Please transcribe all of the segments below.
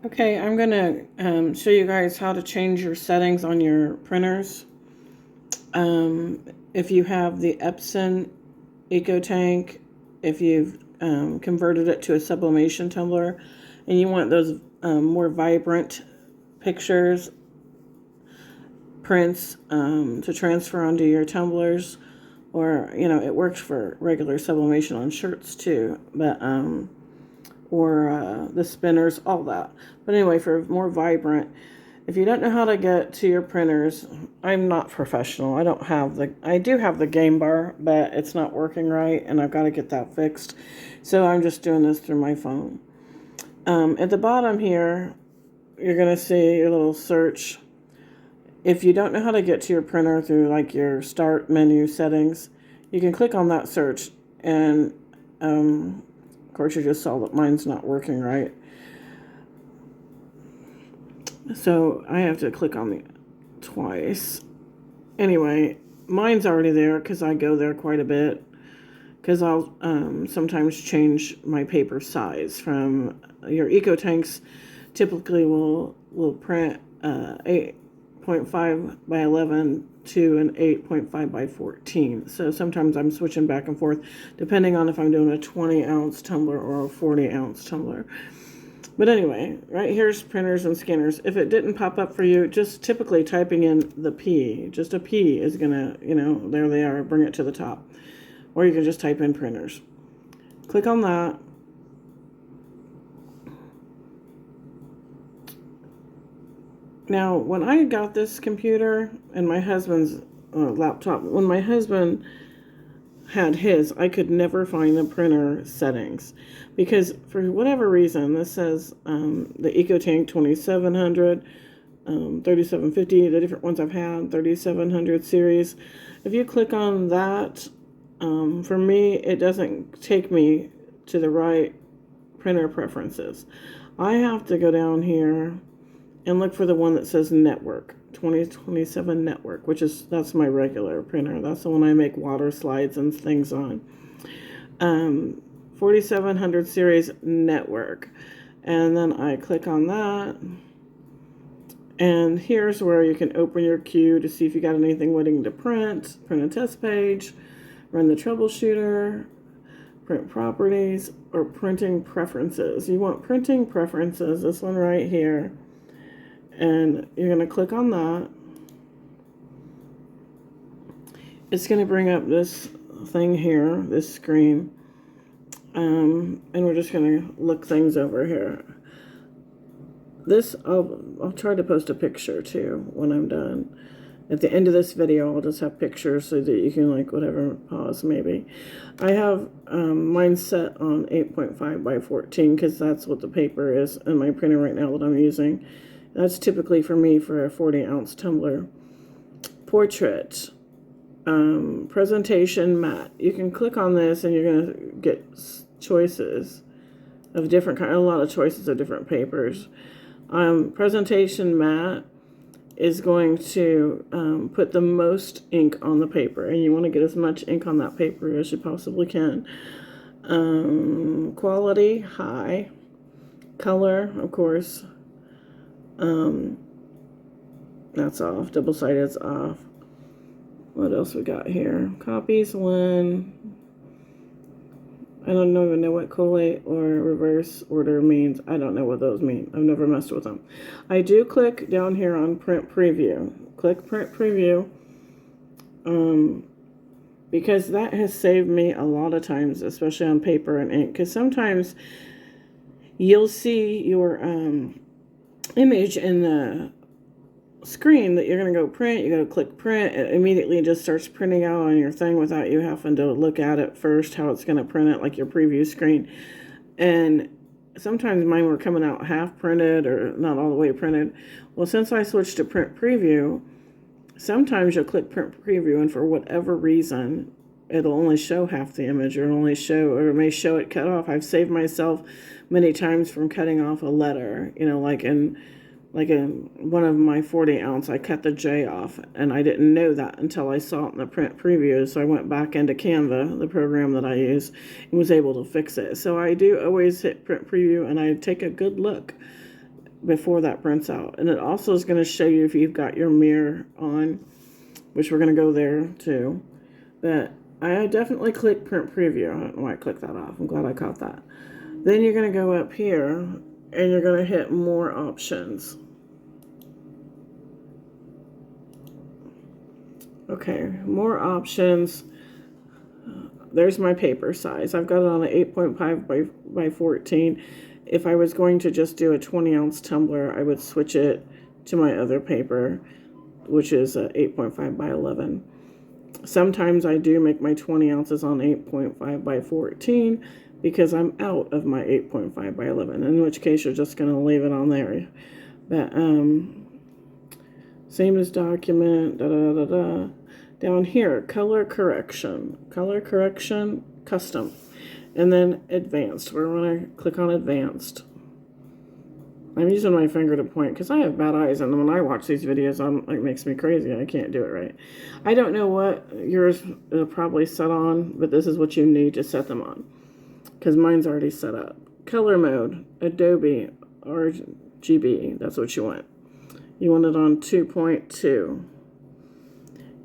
Okay, I'm going to show you guys how to change your settings on your printers. If you have the Epson EcoTank, if you've converted it to a sublimation tumbler, and you want those more vibrant pictures, prints to transfer onto your tumblers, or, it works for regular sublimation on shirts too, but or the spinners, all that. But anyway, for more vibrant, if you don't know how to get to your printers, I'm not professional. I do have the game bar, but it's not working right, and I've got to get that fixed. So I'm just doing this through my phone. At the bottom here, you're going to see your little search. If you don't know how to get to your printer through like your start menu settings, you can click on that search, and of course you just saw that mine's not working right. So I have to click on it twice. Anyway, mine's already there because I go there quite a bit. Because I'll sometimes change my paper size from your EcoTanks. Typically will print 8.5 by 11 to an 8.5 by 14. So sometimes I'm switching back and forth depending on if I'm doing a 20-ounce tumbler or a 40-ounce tumbler. But anyway, right here's printers and scanners. If it didn't pop up for you, just typically typing in the P. Just a P is going to, there they are, bring it to the top. Or you can just type in printers. Click on that. Now, when I got this computer and my husband's laptop, when my husband had his, I could never find the printer settings because for whatever reason, this says the EcoTank 2700, 3750, the different ones I've had, 3700 series. If you click on that, for me, it doesn't take me to the right printer preferences. I have to go down here and look for the one that says network, 2027 network, that's my regular printer. That's the one I make water slides and things on. 4700 series network. And then I click on that. And here's where you can open your queue to see if you got anything waiting to print a test page, run the troubleshooter, print properties, or printing preferences. You want printing preferences, this one right here. And you're going to click on that. It's going to bring up this thing here, this screen. And we're just going to look things over here. This, I'll try to post a picture too when I'm done. At the end of this video, I'll just have pictures so that you can pause maybe. I have mine set on 8.5 by 14 because that's what the paper is in my printer right now that I'm using. That's typically for me for a 40-ounce tumbler. Portrait, presentation matte. You can click on this and you're going to get choices of different a lot of choices of different papers. Presentation matte is going to put the most ink on the paper, and you want to get as much ink on that paper as you possibly can. Quality, high. Color, of course, that's off. Double-sided's off. What else we got here? Copies, 1. I don't even know what collate or reverse order means. I don't know what those mean. I've never messed with them. I do click down here on print preview. Click print preview. Because that has saved me a lot of times, especially on paper and ink. Because sometimes you'll see your image in the screen that you're going to go print. You go to click print. It immediately just starts printing out on your thing without you having to look at it first, how it's going to print it, like your preview screen. And sometimes mine were coming out half printed or not all the way printed. Well, since I switched to print preview, sometimes you'll click print preview and for whatever reason, it'll only show half the image, or it may show it cut off. I've saved myself many times from cutting off a letter, like in one of my 40-ounce, I cut the J off, and I didn't know that until I saw it in the print preview. So I went back into Canva, the program that I use, and was able to fix it. So I do always hit print preview, and I take a good look before that prints out. And it also is going to show you if you've got your mirror on, which we're going to go there too. But I definitely click print preview. I don't know why I clicked that off. I'm glad I caught that. Then you're going to go up here and you're going to hit more options. Okay, more options. There's my paper size. I've got it on an 8.5 by 14. If I was going to just do a 20-ounce tumbler, I would switch it to my other paper, which is 8.5 by 11. Sometimes I do make my 20 ounces on 8.5 by 14 because I'm out of my 8.5 by 11, in which case you're just going to leave it on there. But same as document, Down here, color correction, custom, and then advanced. We're going to click on advanced. I'm using my finger to point because I have bad eyes, and when I watch these videos, it makes me crazy. I can't do it right. I don't know what yours are probably set on, but this is what you need to set them on because mine's already set up. Color mode, Adobe RGB. That's what you want. You want it on 2.2.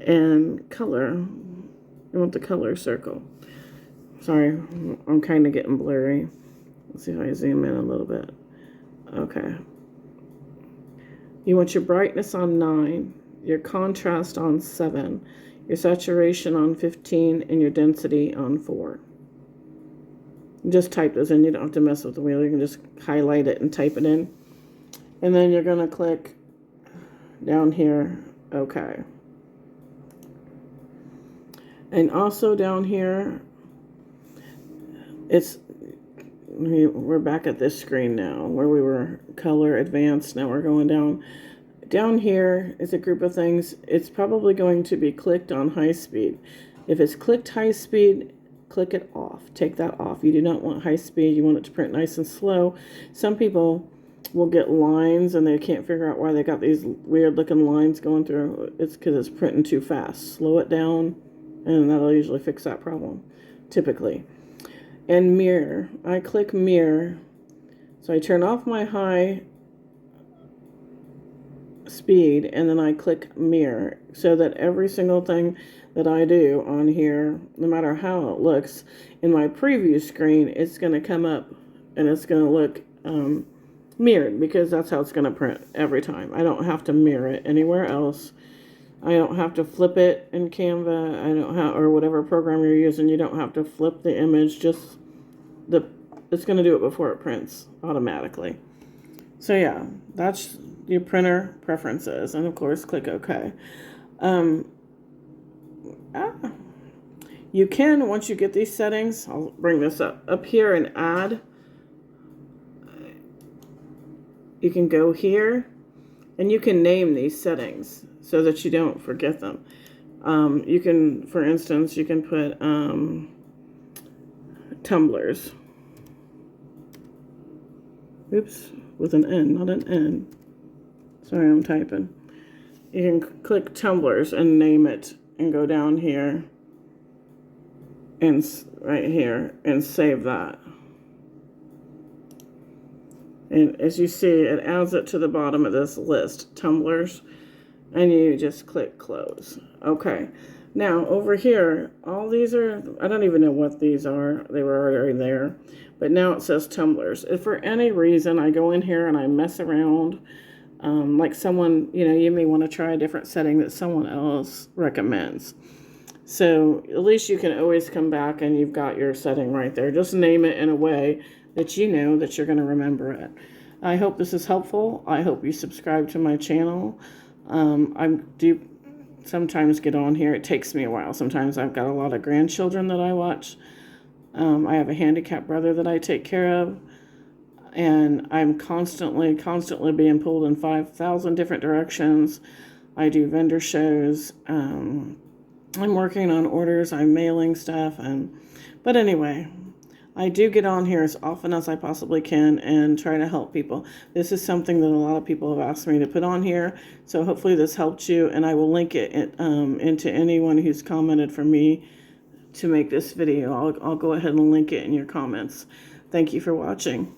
And color, you want the color circle. Sorry, I'm kind of getting blurry. Let's see if I zoom in a little bit. Okay. You want your brightness on 9, your contrast on 7, your saturation on 15, and your density on 4. Just type those in. You don't have to mess with the wheel. You can just highlight it and type it in. And then you're going to click down here, OK. And also down here, we're back at this screen now where we were color advanced. Now we're going down. Down here is a group of things. It's probably going to be clicked on high speed. If it's clicked high speed, click it off. Take that off. You do not want high speed. You want it to print nice and slow. Some people will get lines and they can't figure out why they got these weird looking lines going through. It's because it's printing too fast. Slow it down. And that'll usually fix that problem, typically. And mirror. I click mirror. So I turn off my high speed and then I click mirror so that every single thing that I do on here, no matter how it looks, in my preview screen, it's going to come up and it's going to look mirrored because that's how it's going to print every time. I don't have to mirror it anywhere else. I don't have to flip it in Canva. I don't have, or whatever program you're using, you don't have to flip the image. Just it's going to do it before it prints automatically. So yeah, that's your printer preferences, and of course, click OK. You can, once you get these settings, I'll bring this up here and add. You can go here, and you can name these settings so that you don't forget them. You can, for instance, you can put tumblers. Oops, with an N, not an N. Sorry, I'm typing. You can click tumblers and name it and go down here and right here and save that. And as you see, it adds it to the bottom of this list, tumblers, and you just click close. Okay. Now over here, all these are, I don't even know what these are. They were already there, but now it says tumblers. If for any reason I go in here and I mess around, like someone, you may want to try a different setting that someone else recommends. So at least you can always come back and you've got your setting right there. Just name it in a way that you know that you're going to remember it. I hope this is helpful. I hope you subscribe to my channel. I do sometimes get on here. It takes me a while. Sometimes I've got a lot of grandchildren that I watch. I have a handicapped brother that I take care of. And I'm constantly being pulled in 5,000 different directions. I do vendor shows. I'm working on orders. I'm mailing stuff. But anyway, I do get on here as often as I possibly can and try to help people. This is something that a lot of people have asked me to put on here. So hopefully this helped you, and I will link it into anyone who's commented for me to make this video. I'll go ahead and link it in your comments. Thank you for watching.